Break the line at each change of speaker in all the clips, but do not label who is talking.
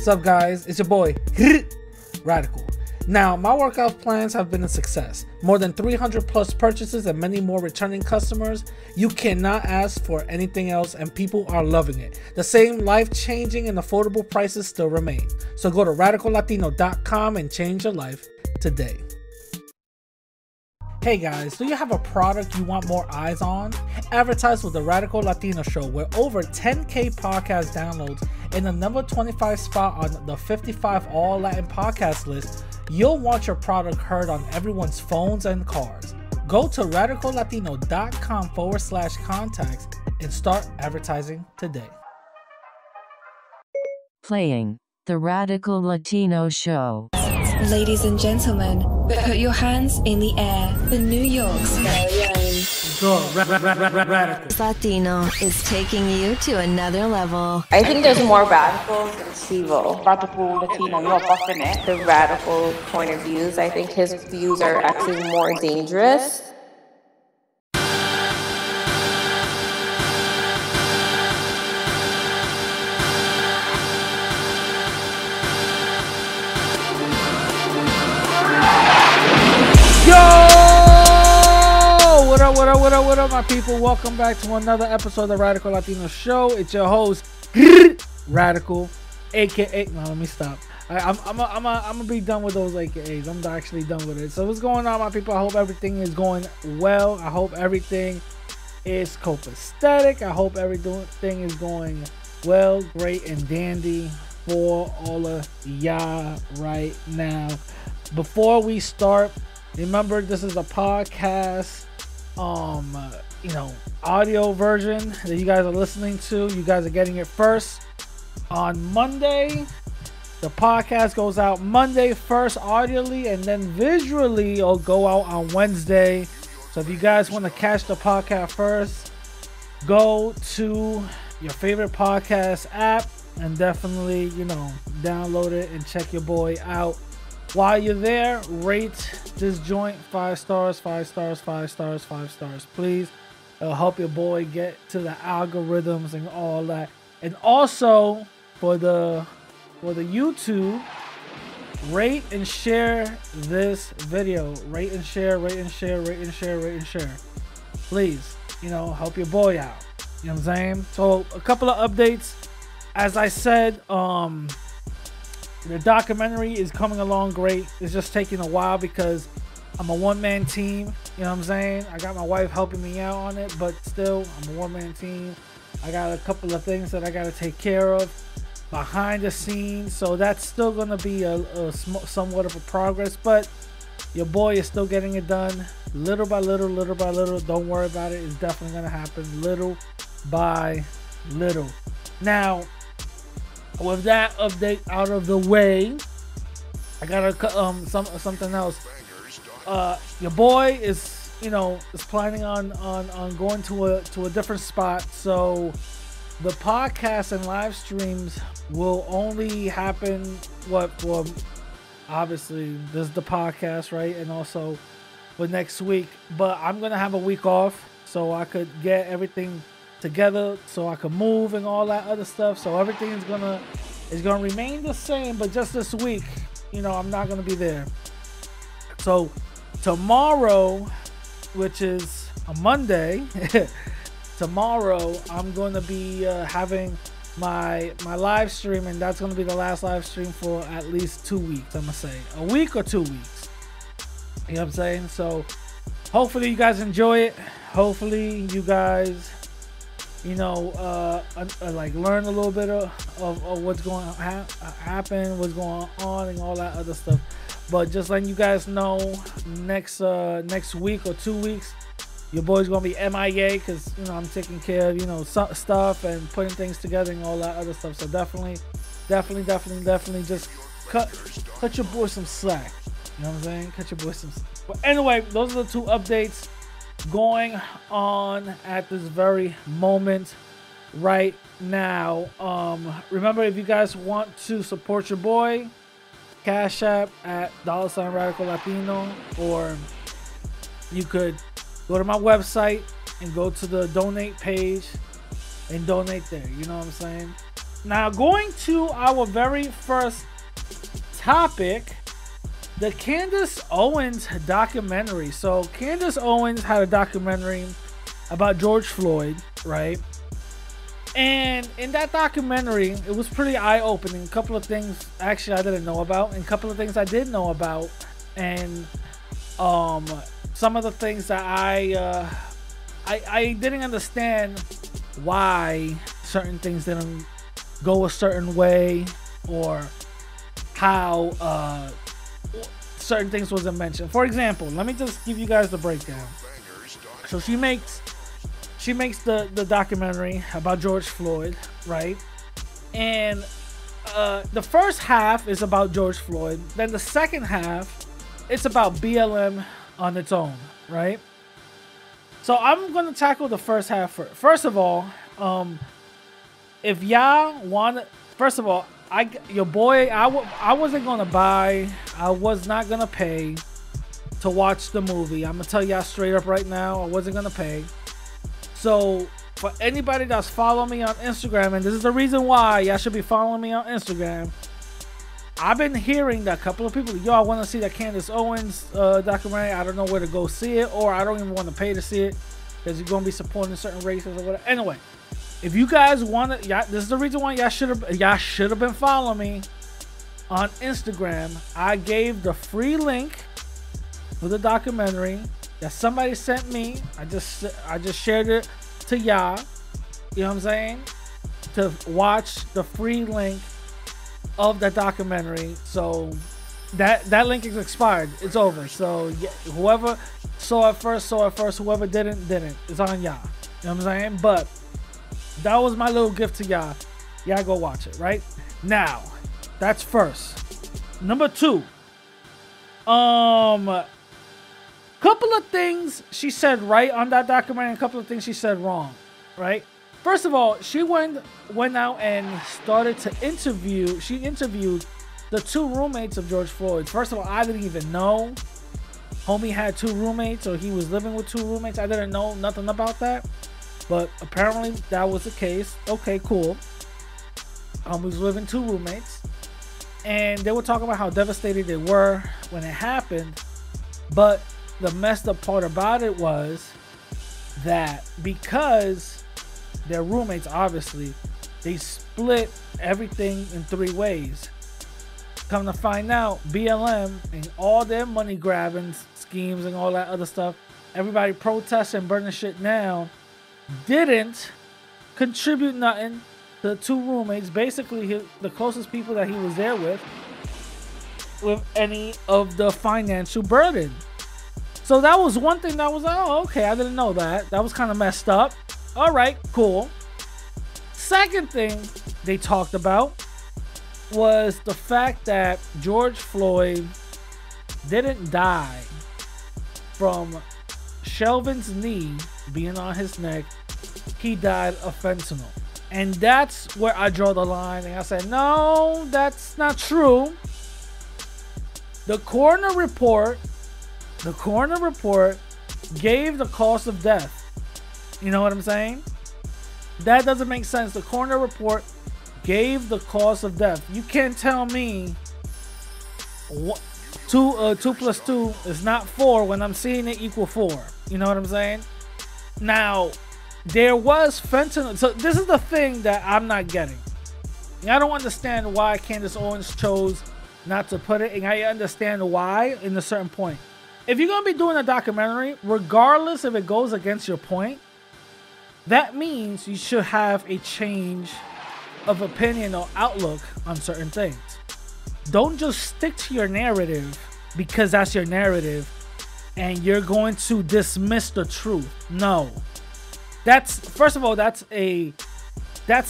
What's up, guys? It's your boy Radical. Now, my workout plans have been a success. More than 300 plus purchases and many more returning customers. You cannot ask for anything else, and people are loving it. The same life-changing and affordable prices still remain. So go to radicallatino.com and change your life today. Hey guys, do you have a product you want more eyes on? Advertise with the Radical Latino Show, where over 10K podcast downloads and the number 25 spot on the 55 All Latin podcast list. You'll want your product heard on everyone's phones and cars. Go to radicallatino.com/contacts and start advertising today.
Playing the Radical Latino Show.
Ladies and gentlemen, put your hands in the air for New York's very own.
Radical
Latino is taking you to another level.
I think there's more radicals than Sivo. Radical Latino, you're buffing it. The radical point of views, I think his views are actually more dangerous.
What up, my people? Welcome back to another episode of the Radical Latino Show. It's your host, Radical, aka. No, let me stop. I'm gonna be done with those AKAs. I'm actually done with it. So what's going on, my people? I hope everything is going well. I hope everything is copacetic. I hope everything is going well, great, and dandy for all of y'all right now. Before we start, remember this is a podcast. Audio version that you guys are listening to. You guys are getting it first on Monday. The podcast goes out Monday first audibly, and then visually it'll go out on Wednesday. So if you guys want to catch the podcast first, go to your favorite podcast app and definitely, download it and check your boy out. While you're there, rate this joint 5 stars, 5 stars, 5 stars, 5 stars, please. It'll help your boy get to the algorithms and all that. And also for the YouTube, rate and share this video. Rate and share, rate and share, rate and share, rate and share. Please, help your boy out. You know what I'm saying? So a couple of updates. As I said, the documentary is coming along great. It's just taking a while because I'm a one-man team. You know what I'm saying? I got my wife helping me out on it, but still, I'm a one-man team. I got a couple of things that I got to take care of behind the scenes, so that's still going to be somewhat of a progress, but your boy is still getting it done little by little, little by little. Don't worry about it. It's definitely going to happen little by little. Now, with that update out of the way, I got something else. Your boy is planning on going to a different spot. So the podcast and live streams will only happen obviously this is the podcast, right? And also for next week. But I'm gonna have a week off so I could get everything together, so I could move and all that other stuff. So everything is gonna remain the same, but just this week, I'm not gonna be there. So tomorrow, which is a Monday, tomorrow I'm gonna be having my live stream, and that's gonna be the last live stream for at least 2 weeks. I'm gonna say a week or 2 weeks. You know what I'm saying? So hopefully you guys enjoy it. Hopefully you guys learn a little bit of what's going to happen, what's going on, and all that other stuff. But just letting you guys know, next week or 2 weeks, your boy's gonna be MIA because I'm taking care of stuff and putting things together and all that other stuff. So definitely just cut your boy some slack. You know what I'm saying? Cut your boy some slack. But anyway, those are the 2 updates going on at this very moment right now. Remember, if you guys want to support your boy, Cash App at $Radical Latino, or you could go to my website and go to the donate page and donate there. You know what I'm saying? Now, going to our very first topic, the Candice Owens documentary. So Candice Owens had a documentary about George Floyd, right? And in that documentary, it was pretty eye-opening. A couple of things actually I didn't know about, and a couple of things I did know about, and some of the things that I didn't understand why certain things didn't go a certain way, or how certain things wasn't mentioned. For example, let me just give you guys the breakdown. So she makes the documentary about George Floyd, right? And the first half is about George Floyd. Then the second half, it's about BLM on its own, right? So I'm gonna tackle the first half first. First of all, if y'all want, first of all, I wasn't gonna buy, I was not gonna pay to watch the movie. I'm gonna tell y'all straight up right now, I wasn't gonna pay. So for anybody that's following me on Instagram, and this is the reason why y'all should be following me on Instagram, I've been hearing that a couple of people, yo, I want to see that Candice Owens documentary. I don't know where to go see it, or I don't even want to pay to see it because you're gonna be supporting certain races or whatever. Anyway, if you guys want to, this is the reason why y'all should have been following me on Instagram. I gave the free link for the documentary that somebody sent me. I just shared it to y'all. You know what I'm saying? To watch the free link of the documentary. So that link is expired. It's over. So yeah, whoever saw it first. Whoever didn't. It's on y'all. You know what I'm saying? But that was my little gift to y'all. Y'all go watch it, right? Now, that's first. Number two. Couple of things she said right on that documentary, and a couple of things she said wrong, right? First of all, she went out and started to interview. She interviewed the two roommates of George Floyd. First of all, I didn't even know homie had two roommates, or he was living with two roommates. I didn't know nothing about that, but apparently that was the case. Okay, cool. He was living two roommates, and they were talking about how devastated they were when it happened. But the messed up part about it was that because they're roommates, obviously, they split everything in three ways. Come to find out, BLM and all their money grabbing schemes and all that other stuff, everybody protesting, burning shit down, didn't contribute nothing to the two roommates, basically the closest people that he was there with any of the financial burden. So that was one thing that was, oh, okay, I didn't know that. That was kind of messed up. All right, cool. Second thing they talked about was the fact that George Floyd didn't die from Shelvin's knee being on his neck. He died of fentanyl. And that's where I draw the line. And I said, no, that's not true. The coroner report gave the cause of death. You know what I'm saying? That doesn't make sense. The coroner report gave the cause of death. You can't tell me 2 plus 2 is not 4 when I'm seeing it equal 4. You know what I'm saying? Now, there was fentanyl. So this is the thing that I'm not getting. I don't understand why Candice Owens chose not to put it, and I understand why in a certain point. If you're going to be doing a documentary, regardless if it goes against your point, that means you should have a change of opinion or outlook on certain things. Don't just stick to your narrative because that's your narrative and you're going to dismiss the truth. No. First of all, that's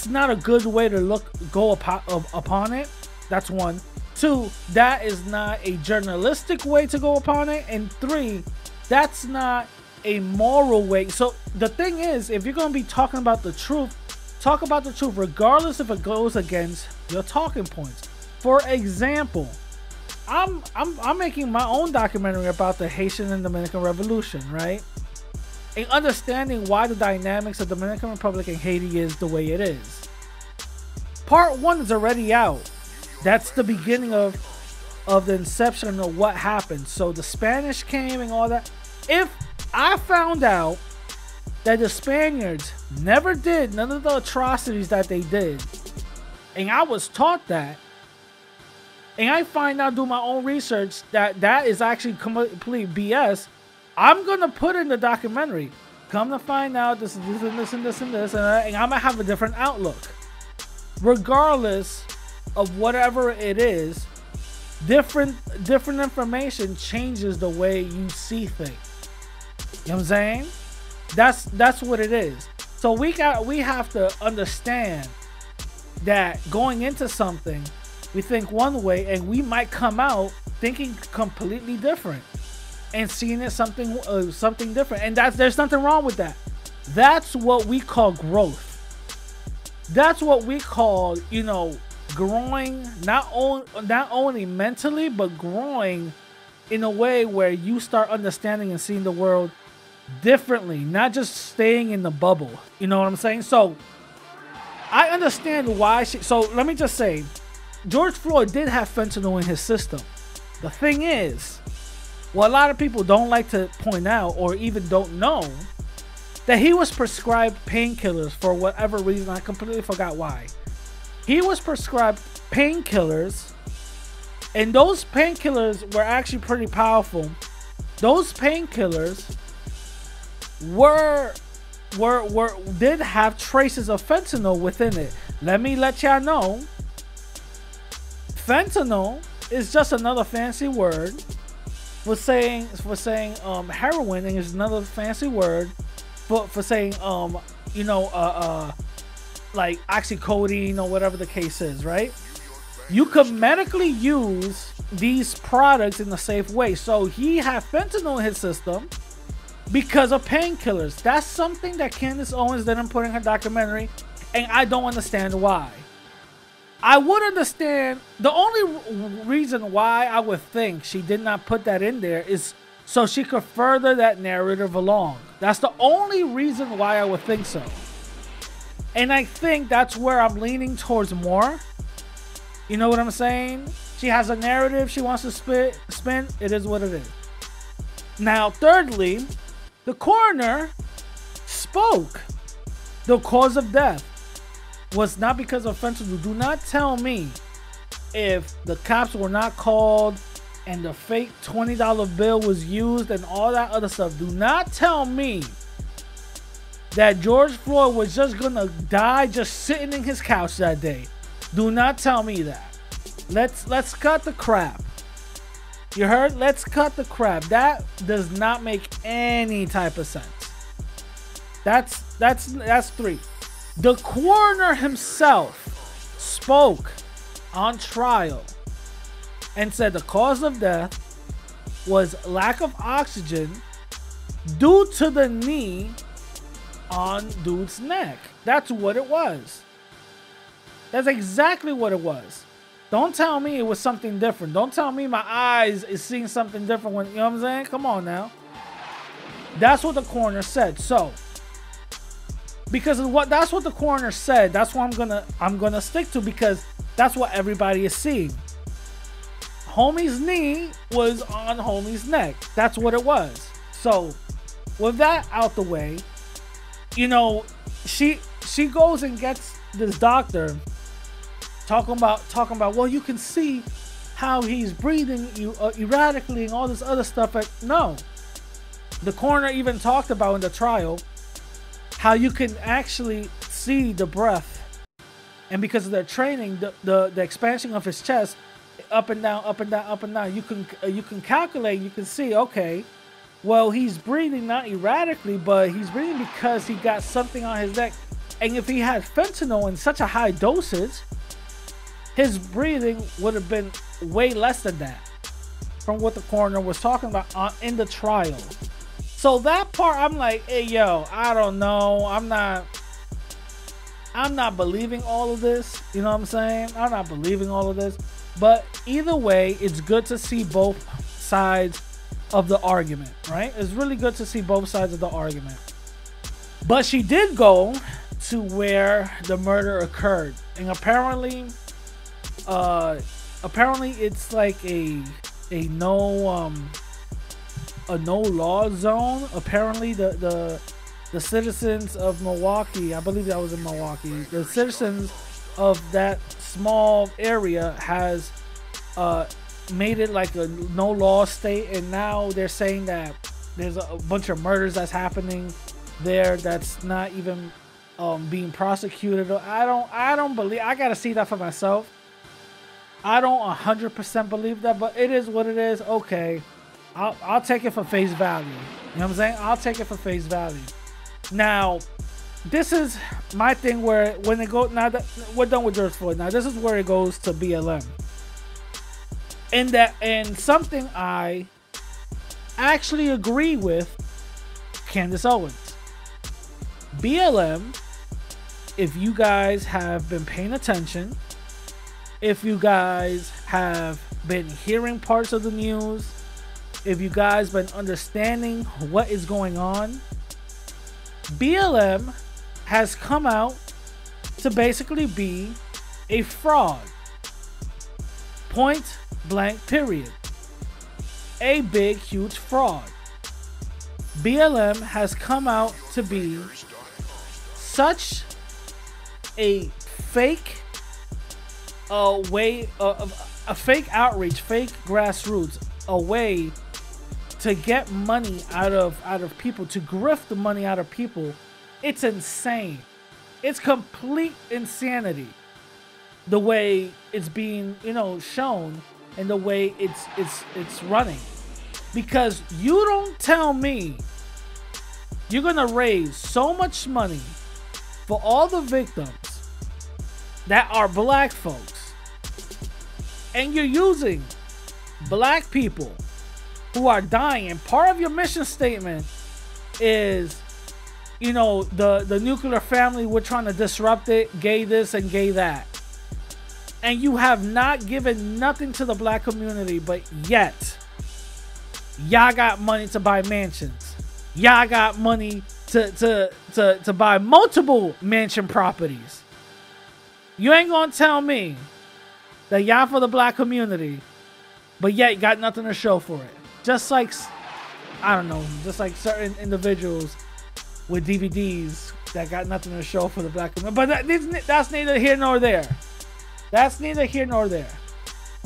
not a good way to go upon it. That's one. 2, that is not a journalistic way to go upon it. And 3, that's not a moral way. So the thing is, if you're going to be talking about the truth, talk about the truth regardless if it goes against your talking points. For example, I'm making my own documentary about the Haitian and Dominican Revolution, right? And understanding why the dynamics of Dominican Republic and Haiti is the way it is. part 1 is already out. That's the beginning of the inception of what happened. So the Spanish came and all that. If I found out that the Spaniards never did none of the atrocities that they did, and I was taught that, and I find out, do my own research, that is actually complete BS, I'm gonna put in the documentary. Come to find out, this is this and this and this and this, and I'm gonna have a different outlook. Regardless of whatever it is, different information changes the way you see things. You know what I'm saying? That's what it is. So we have to understand that going into something, we think one way, and we might come out thinking completely different and seeing it something different. And there's nothing wrong with that. That's what we call growth. That's what we call, growing, not only mentally, but growing in a way where you start understanding and seeing the world differently, not just staying in the bubble. You know what I'm saying? So I understand why so let me just say, George Floyd did have fentanyl in his system. The thing is, what a lot of people don't like to point out, or even don't know, that he was prescribed painkillers for whatever reason. I completely forgot why. He was prescribed painkillers, and those painkillers were actually pretty powerful. Those painkillers did have traces of fentanyl within it. Let me let y'all know, fentanyl is just another fancy word for saying heroin, and is another fancy word for saying like oxycodone or whatever the case is, right? You could medically use these products in a safe way. So he had fentanyl in his system because of painkillers. That's something that Candice Owens didn't put in her documentary, and I don't understand why. I would understand, the only reason why I would think she did not put that in there is so she could further that narrative along. That's the only reason why I would think so. And I think that's where I'm leaning towards more. You know what I'm saying? She has a narrative she wants to spin. It is what it is. Now, thirdly, the coroner spoke. The cause of death was not because of fentanyl. Do not tell me, if the cops were not called and the fake $20 bill was used and all that other stuff, do not tell me that George Floyd was just gonna die just sitting in his couch that day. Do not tell me that. Let's cut the crap. You heard? Let's cut the crap. That does not make any type of sense. That's 3. The coroner himself spoke on trial and said the cause of death was lack of oxygen due to the knee on dude's neck. That's what it was. That's exactly what it was. Don't tell me it was something different. Don't tell me my eyes is seeing something different when, you know what I'm saying? Come on now. That's what the coroner said. So, because of that's what the coroner said, that's what I'm gonna stick to, because that's what everybody is seeing. Homie's knee was on homie's neck. That's what it was. So, with that out the way, you know, she goes and gets this doctor talking about, well, you can see how he's breathing erratically and all this other stuff. No, the coroner even talked about in the trial how you can actually see the breath, and because of their training, the expansion of his chest, up and down, up and down, up and down, you can calculate, you can see, okay, well, he's breathing not erratically, but he's breathing because he got something on his neck. And if he had fentanyl in such a high dosage, his breathing would have been way less than that, from what the coroner was talking about in the trial. So that part, I'm like, hey, yo, I don't know. I'm not believing all of this. You know what I'm saying? I'm not believing all of this. But either way, it's good to see both sides of the argument, right? It's really good to see both sides of the argument. But she did go to where the murder occurred, and apparently it's like a no law zone. Apparently the citizens of Milwaukee, I believe that was in Milwaukee, the citizens of that small area has made it like a no law state, and now they're saying that there's a bunch of murders that's happening there that's not even being prosecuted. I don't believe. I gotta see that for myself. I don't 100% believe that, but it is what it is. Okay, I'll take it for face value. You know what I'm saying? I'll take it for face value. Now, this is my thing where when they go, now that we're done with George Floyd, now this is where it goes to BLM. And something I actually agree with Candice Owens. BLM, if you guys have been paying attention, if you guys have been hearing parts of the news, if you guys been understanding what is going on, BLM has come out to basically be a fraud. Point blank period. A big, huge fraud. BLM has come out to be such a fake way of a fake outreach, fake grassroots, a way to get money out of people, to grift the money out of people. It's insane. It's complete insanity. The way it's being, shown, and the way it's running. Because you don't tell me you're gonna raise so much money for all the victims that are black folks, and you're using black people who are dying. And part of your mission statement is, the nuclear family, we're trying to disrupt it, gay this and gay that. And you have not given nothing to the black community, but yet y'all got money to buy mansions. Y'all got money to buy multiple mansion properties. You ain't gonna tell me that y'all for the black community, but yet you got nothing to show for it. Just like, I don't know, just like certain individuals with DVDs that got nothing to show for the black community. But that's neither here nor there. That's neither here nor there.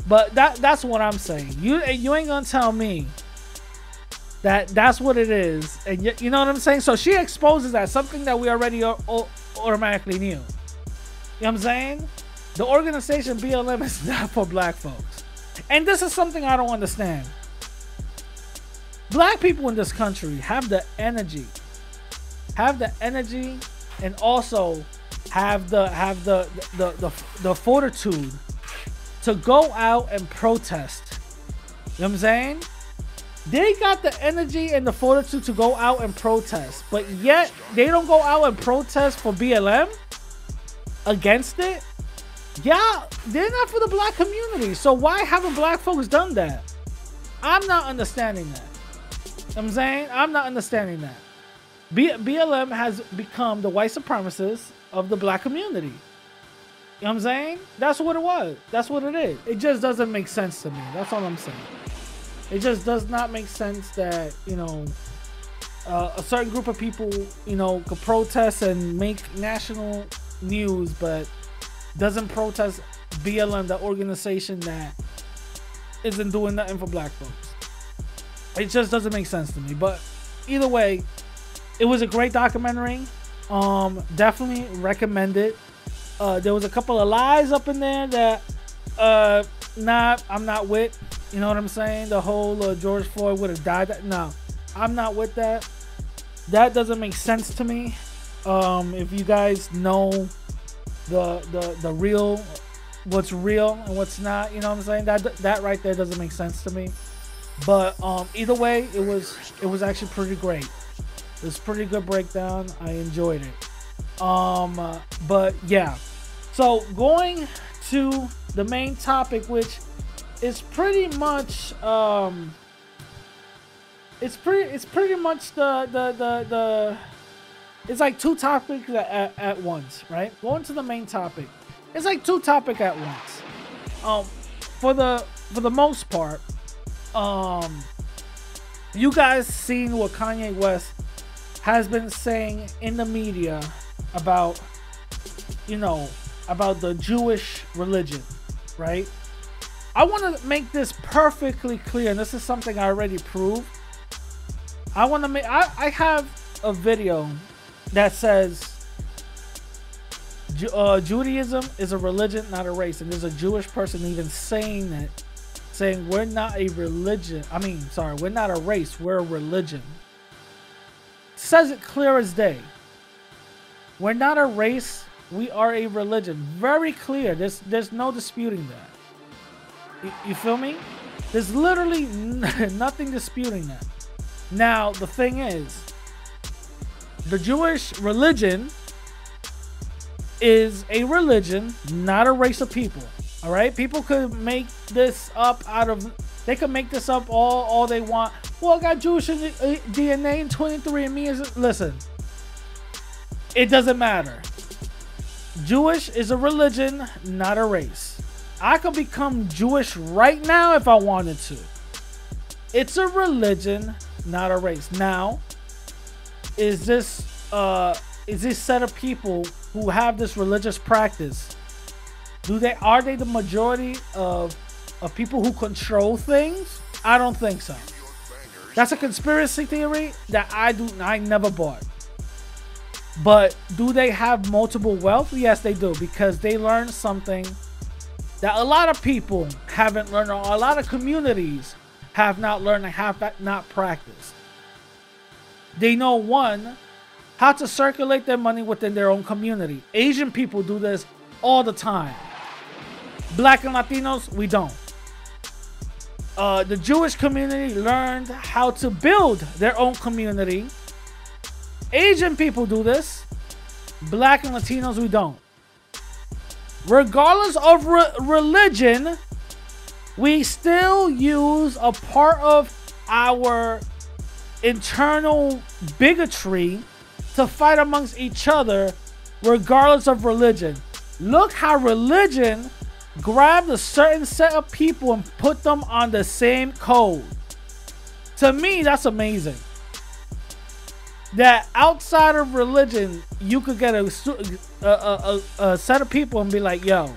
But that's what I'm saying. You ain't gonna tell me that's what it is. And you know what I'm saying? So she exposes that, something that we already automatically knew. You know what I'm saying? The organization BLM is not for black folks. And this is something I don't understand. Black people in this country have the energy, and also have the fortitude to go out and protest. You know what I'm saying? They got the energy and the fortitude to go out and protest, but yet they don't go out and protest for BLM against it. Yeah, they're not for the black community. So why haven't black folks done that? I'm not understanding that. You know what I'm saying? I'm not understanding that. BLM has become the white supremacists of the black community. You know what I'm saying? That's what it was. That's what it is. It just doesn't make sense to me. That's all I'm saying. It just does not make sense that, a certain group of people, could protest and make national news, but doesn't protest BLM, the organization that isn't doing nothing for black folks. It just doesn't make sense to me. But either way, it was a great documentary. Definitely recommend it. There was a couple of lies up in there that I'm not with. You know what I'm saying? The whole George Floyd would have died. No, I'm not with that. That doesn't make sense to me. If you guys know the real, what's real and what's not, you know what I'm saying? That right there doesn't make sense to me. But either way, it was actually pretty great. It was a pretty good breakdown. I enjoyed it. But yeah. So going to the main topic, which is pretty much it's pretty much the it's like two topics at once, right? Going to the main topic. It's like two topics at once. For the most part, you guys seen what Kanye West has been saying in the media about, you know, about the Jewish religion, right? I want to make this perfectly clear, and this is something I already proved. I have a video that says Judaism is a religion, not a race, and there's a Jewish person even saying that, saying we're not a religion. We're not a race, we're a religion. Says it clear as day. We're not a race, we are a religion. Very clear. There's no disputing that. You feel me? There's literally nothing disputing that. Now, the thing is, the Jewish religion is a religion, not a race of people. All right? People could make this up they could make this up all they want. Well, I got Jewish DNA and 23andMe. Listen, it doesn't matter. Jewish is a religion, not a race. I could become Jewish right now if I wanted to. It's a religion, not a race. Now, is this set of people who have this religious practice? Are they the majority of people who control things? I don't think so. That's a conspiracy theory that I never bought. But do they have multiple wealth? Yes, they do, because they learned something that a lot of people haven't learned, or a lot of communities have not learned and have not practiced. They know, one, how to circulate their money within their own community. Asian people do this all the time. Black and Latinos, we don't. The Jewish community learned how to build their own community. Asian people do this. Black and Latinos, we don't. Regardless of religion, we still use a part of our internal bigotry to fight amongst each other, regardless of religion. Look how religion grabbed a certain set of people and put them on the same code. To me, that's amazing. That outside of religion, you could get a set of people and be like, yo,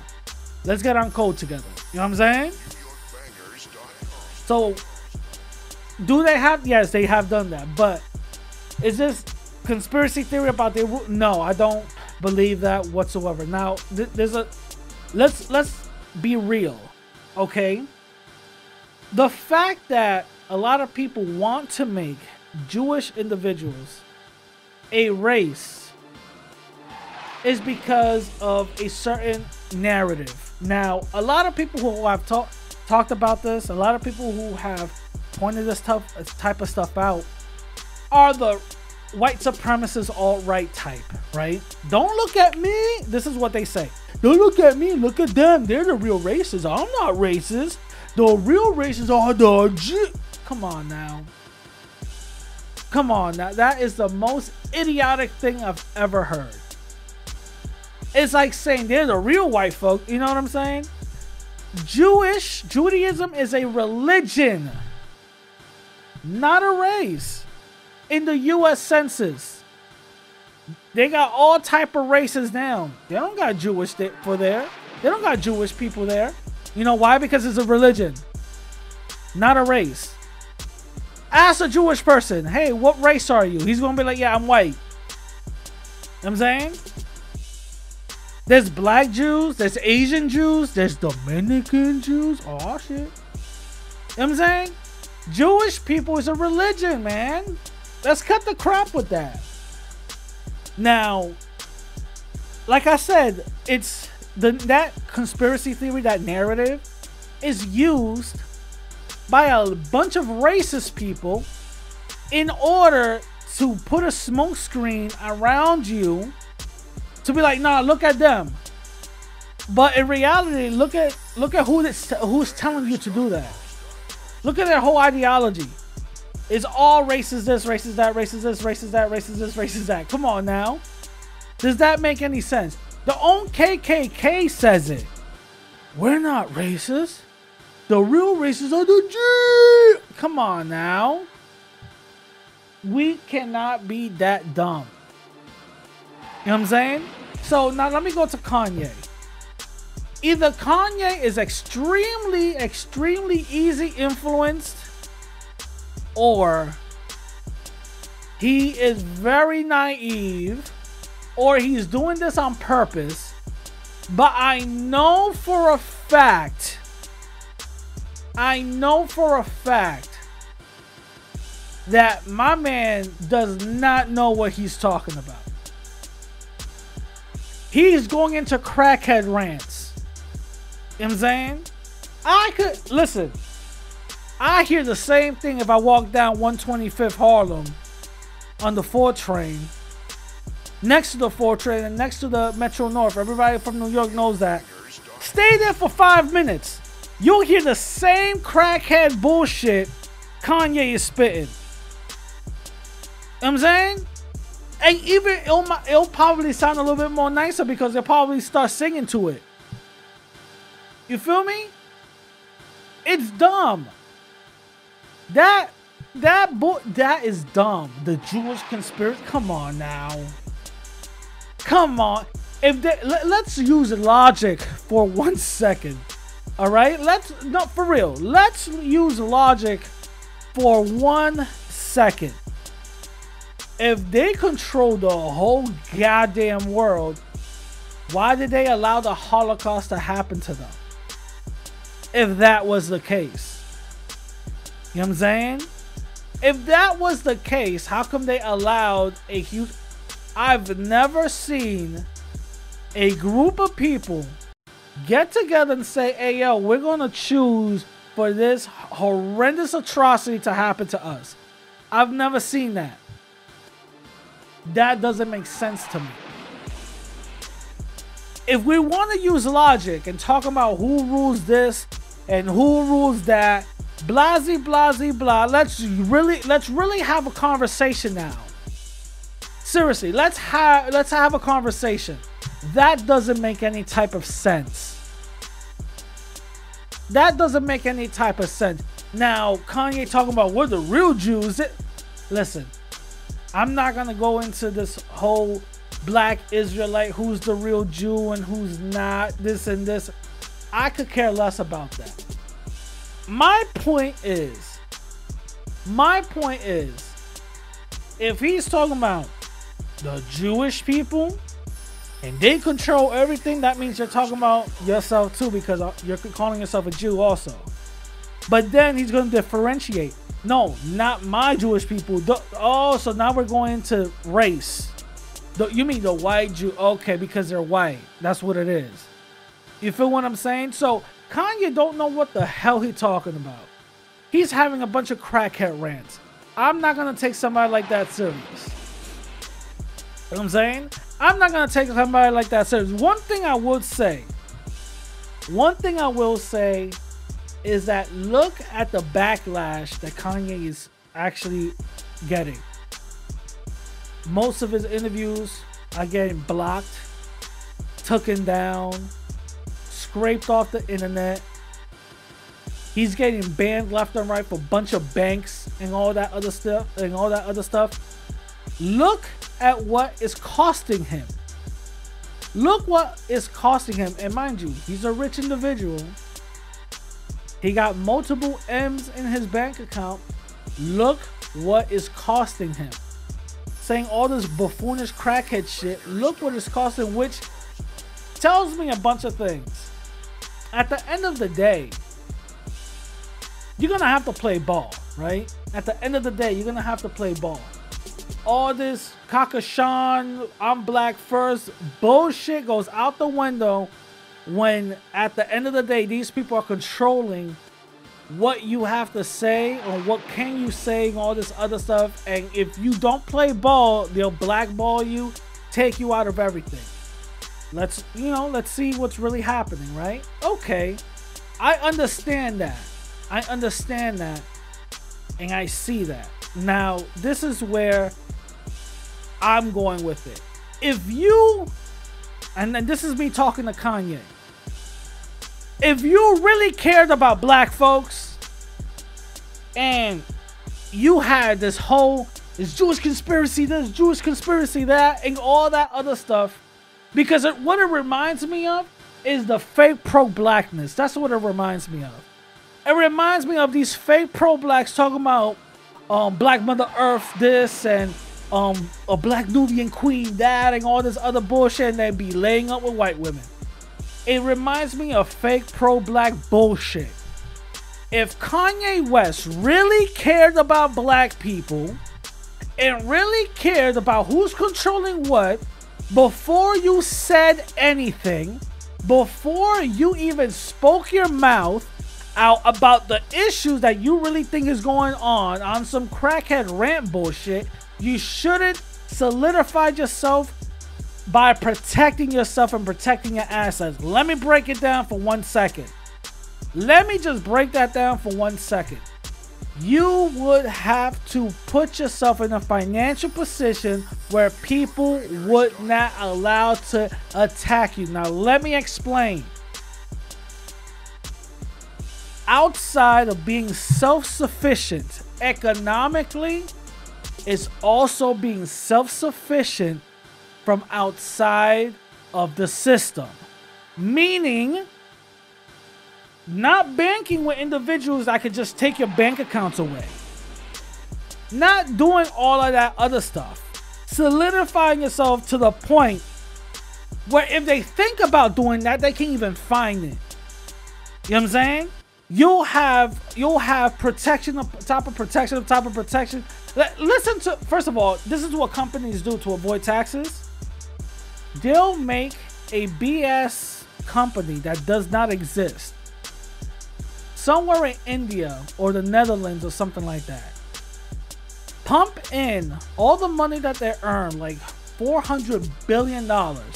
let's get on code together. You know what I'm saying? So, do they have? Yes, they have done that. But is this conspiracy theory about no, I don't believe that whatsoever. Now, let's be real, okay? The fact that a lot of people want to make Jewish individuals a race is because of a certain narrative. Now, a lot of people who have talked about this, a lot of people who have pointed this type of stuff out are the white supremacist alt-right type, right? Don't look at me. This is what they say. Don't look at me. Look at them. They're the real racists. I'm not racist. The real racists are the Come on now. Come on now. That is the most idiotic thing I've ever heard. It's like saying they're the real white folk. You know what I'm saying? Judaism is a religion, not a race. In the U.S. Census, they got all type of races now. They don't got Jewish for there. They don't got Jewish people there. You know why? Because it's a religion, not a race. Ask a Jewish person, hey, what race are you? He's going to be like, yeah, I'm white. You know what I'm saying? There's black Jews, there's Asian Jews, there's Dominican Jews. Oh, shit. You know what I'm saying? Jewish people is a religion, man. Let's cut the crap with that. Now, like I said, it's that conspiracy theory, that narrative, is used by a bunch of racist people in order to put a smoke screen around you to be like, nah, look at them. But in reality, look at who's telling you to do that. Look at their whole ideology. It's all racist this, racist that, racist this, racist that, racist this, racist that. Come on now. Does that make any sense? The own KKK says it. We're not racist. The real racists are the G. Come on now. We cannot be that dumb. You know what I'm saying? So now let me go to Kanye. Either Kanye is extremely, extremely easy influenced, or he is very naive, or he's doing this on purpose. But I know for a fact, that my man does not know what he's talking about. He's going into crackhead rants. You know what I'm saying? I could, listen, I hear the same thing if I walk down 125th Harlem on the 4 train, next to the 4 train and next to the Metro North. Everybody from New York knows that. Stay there for 5 minutes. You'll hear the same crackhead bullshit Kanye is spitting. You know what I'm saying? And even it'll probably sound a little bit more nicer because they'll probably start singing to it. You feel me? It's dumb. That is dumb. The Jewish conspiracy. Come on now. Come on. Let's use logic for 1 second. All right? For real. Let's use logic for 1 second. If they control the whole goddamn world, why did they allow the Holocaust to happen to them? If that was the case. You know what I'm saying? If that was the case, how come they allowed a huge... I've never seen a group of people get together and say, hey, yo, we're going to choose for this horrendous atrocity to happen to us. I've never seen that. That doesn't make sense to me. If we want to use logic and talk about who rules this and who rules that, blah, blah, let's really have a conversation now. Seriously, let's have a conversation. That doesn't make any type of sense. That doesn't make any type of sense. Now, Kanye talking about we're the real Jews. Listen, I'm not going to go into this whole black Israelite, who's the real Jew and who's not, this and this. I could care less about that. My point is, if he's talking about the Jewish people and they control everything, that means you're talking about yourself too, because you're calling yourself a Jew also. But then he's going to differentiate. No, not my Jewish people. So now we're going into race. You mean the white Jew? Okay, because they're white. That's what it is. You feel what I'm saying? So Kanye don't know what the hell he's talking about. He's having a bunch of crackhead rants. I'm not going to take somebody like that serious. You know what I'm saying? I'm not going to take somebody like that serious. One thing I will say is that look at the backlash that Kanye is actually getting. Most of his interviews are getting blocked, taken down, scraped off the internet. He's getting banned left and right for a bunch of banks and all that other stuff. Look at what is costing him. Look what is costing him. And mind you, he's a rich individual. He got multiple M's in his bank account. Look what is costing him. Saying all this buffoonish crackhead shit. Look what it's costing, which tells me a bunch of things. At the end of the day, you're going to have to play ball, right? At the end of the day, you're going to have to play ball. All this Kakashan, I'm black first bullshit goes out the window when at the end of the day, these people are controlling what you have to say or what can you say and all this other stuff. And if you don't play ball, they'll blackball you, take you out of everything. Let's see what's really happening, right? Okay. I understand that. And I see that. Now, this is where I'm going with it. If you, and then this is me talking to Kanye, if you really cared about black folks and you had this Jewish conspiracy this, Jewish conspiracy that, and all that other stuff, because what it reminds me of is the fake pro-blackness. That's what it reminds me of. It reminds me of these fake pro-blacks talking about Black Mother Earth this and a Black Nubian queen that and all this other bullshit, and they be laying up with white women. It reminds me of fake pro-black bullshit. If Kanye West really cared about black people and really cared about who's controlling what, before you said anything, before you even spoke your mouth out about the issues that you really think is going on some crackhead rant bullshit, you shouldn't solidify yourself by protecting yourself and protecting your assets. Let me break it down for 1 second. Let me just break that down for 1 second. You would have to put yourself in a financial position where people would not allow to attack you. Now, let me explain. Outside of being self-sufficient economically, is also being self-sufficient from outside of the system. Meaning, not banking with individuals that could just take your bank accounts away. Not doing all of that other stuff. Solidifying yourself to the point where if they think about doing that, they can't even find it. You know what I'm saying? You'll have protection on top of protection on top of protection. Listen to, first of all, this is what companies do to avoid taxes. They'll make a BS company that does not exist somewhere in India or the Netherlands or something like that. Pump in all the money that they earn, like $400 billion,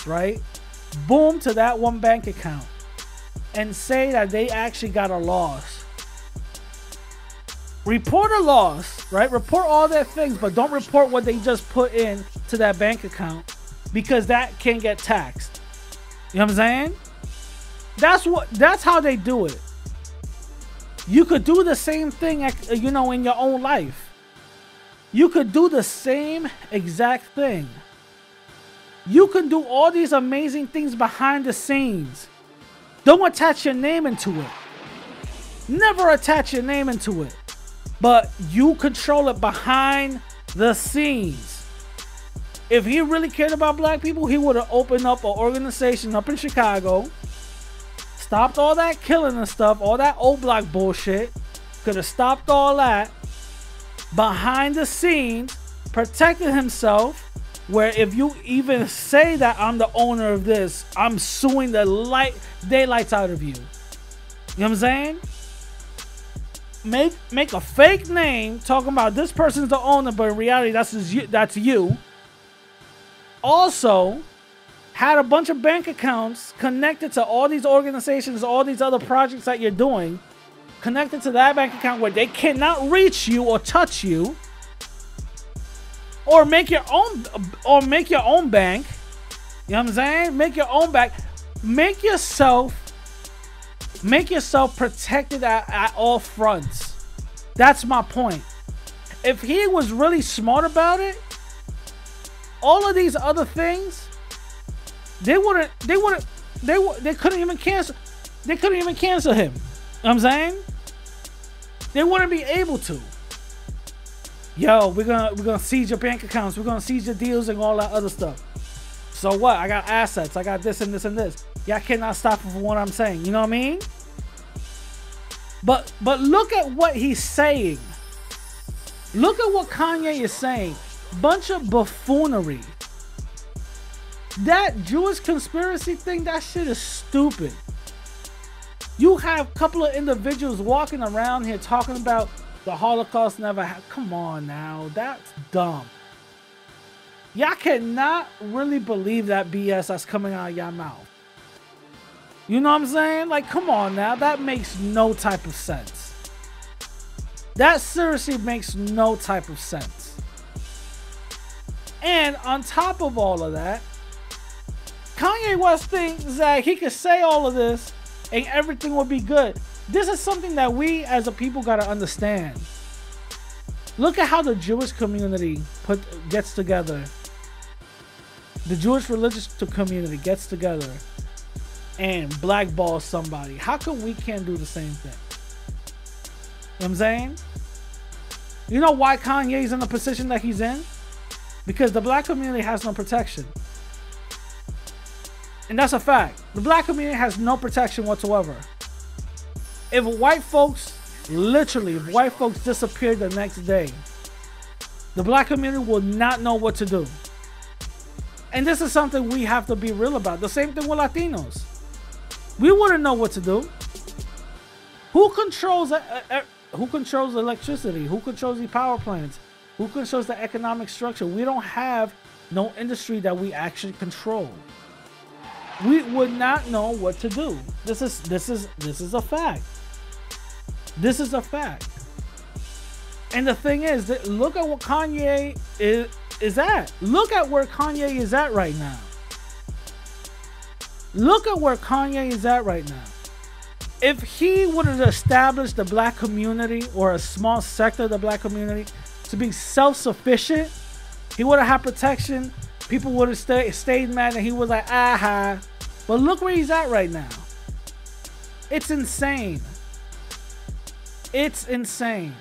right? Boom, to that one bank account. And say that they actually got a loss. Report a loss, right? Report all their things, but don't report what they just put in to that bank account, because that can get taxed. You know what I'm saying? That's how they do it. You could do the same thing, you know, in your own life. You could do the same exact thing. You can do all these amazing things behind the scenes. Don't attach your name into it. Never attach your name into it. But you control it behind the scenes. If he really cared about black people, he would have opened up an organization up in Chicago. Stopped all that killing and stuff, all that old block bullshit. Could have stopped all that behind the scenes, protected himself. Where if you even say that I'm the owner of this, I'm suing the daylights out of you. You know what I'm saying? Make a fake name talking about this person's the owner, but in reality that's you. Also, had a bunch of bank accounts connected to all these organizations, all these other projects that you're doing, connected to that bank account where they cannot reach you or touch you. Or make your own bank. You know what I'm saying? Make your own bank. Make yourself protected at all fronts. That's my point. If he was really smart about it, all of these other things, they couldn't even cancel him. You know what I'm saying? They wouldn't be able to. Yo, we're gonna seize your bank accounts, we're gonna seize your deals and all that other stuff. So what? I got assets, I got this and this and this. Y'all cannot stop me from what I'm saying. You know what I mean? But look at what he's saying. Look at what Kanye is saying. Bunch of buffoonery. That Jewish conspiracy thing, that shit is stupid. You have a couple of individuals walking around here talking about the Holocaust never happened. Come on now, that's dumb. Y'all cannot really believe that BS that's coming out of y'all mouth. You know what I'm saying? Like, come on now, that makes no type of sense. That seriously makes no type of sense. And on top of all of that, Kanye West thinks that he could say all of this and everything will be good. This is something that we as a people gotta understand. Look at how the Jewish community gets together. The Jewish religious community gets together and blackballs somebody. How come we can't do the same thing? You know what I'm saying? You know why Kanye's in the position that he's in? Because the black community has no protection. And that's a fact. The black community has no protection whatsoever. If white folks, literally, if white folks disappeared the next day, the black community will not know what to do. And this is something we have to be real about. The same thing with Latinos. We wouldn't know what to do. Who controls electricity? Who controls the power plants? Who controls the economic structure? We don't have no industry that we actually control. We would not know what to do. This is a fact. This is a fact. And the thing is, that look at what Kanye is at. Look at where Kanye is at right now. Look at where Kanye is at right now. If he would have established the black community or a small sector of the black community to be self-sufficient, he would have had protection. People would have stayed mad and he was like, aha. But look where he's at right now. It's insane. It's insane.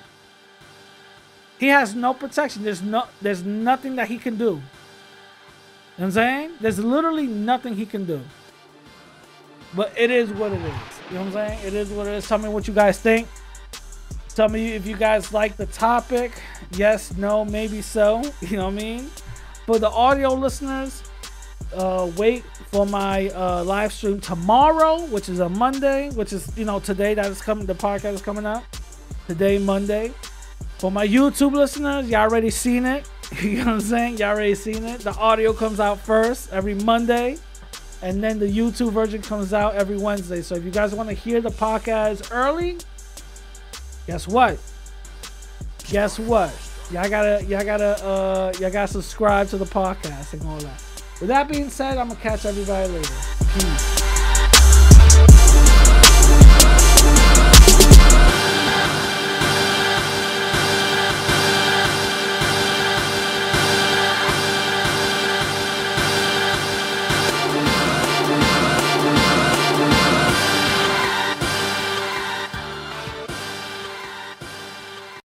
He has no protection. There's nothing that he can do. You know what I'm saying? There's literally nothing he can do. But it is what it is. You know what I'm saying? It is what it is. Tell me what you guys think. Tell me if you guys like the topic. Yes, no, maybe so. You know what I mean? For the audio listeners, wait for my live stream tomorrow, which is a Monday, which is, you know, today that is coming. The podcast is coming out today, Monday. For my YouTube listeners, y'all already seen it. You know what I'm saying? Y'all already seen it. The audio comes out first every Monday, and then the YouTube version comes out every Wednesday. So if you guys want to hear the podcast early, guess what? Guess what? Y'all gotta subscribe to the podcast and all that. With that being said, I'm gonna catch everybody later. Peace.